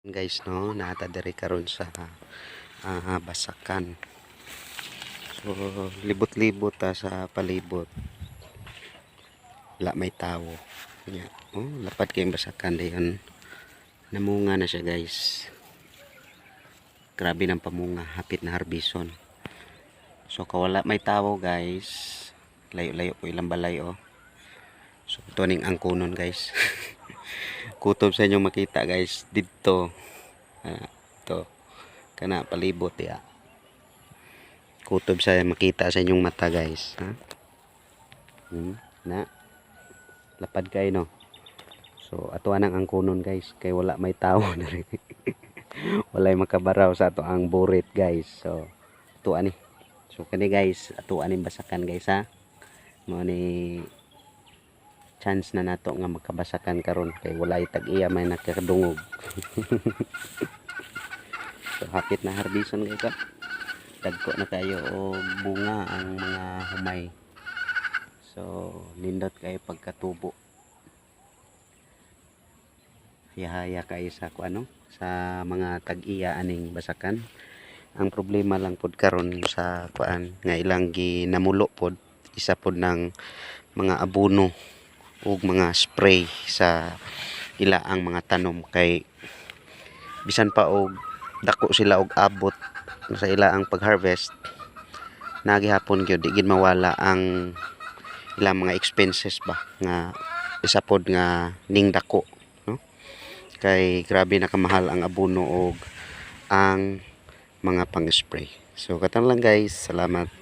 Guys, no, naata diri karon sa basakan. So libot-libot sa palibot, wala may tawo nya. Oh, lapad kayong basakan dayon, namunga na siya guys. Grabe ng pamunga, hapit na harbison. So kawala may tawo guys, layo-layo po ilang balay. Oh, so ito ning angkunon guys. Kutob sa inyong makita guys dito. Ito kana palibot ya, kutob sa makita sa inyong mata guys, ha? Na lapad kay no. So ato anang angkunon guys, kay wala may tawo na rin. Walay makabaraw sa ato ang burit guys. So ato ani, so kani guys, ato aning basakan guys, ha? Mo ni chance na nato nga magkabasakan karon, kay walay tag-iya may nakadungog. So hapit na harbison guys, ha? Dagko na kayo o bunga ang mga humay. So nindot kayo pagkatubo, haya-haya kayo sa kuano, sa mga tag-iya aning basakan. Ang problema lang pod karon sa kuan nga ilang ginamulo pod, isa pod ng mga abono ug mga spray sa ilaang mga tanom, kay bisan pa og dako sila og abot sa ilaang pag-harvest, nagihapon gyud di gid mawala ang ilang mga expenses ba nga isa pod nga ning dako, no? Kay grabe na kamahal ang abono og ang mga pang-spray. So katong lang guys, salamat.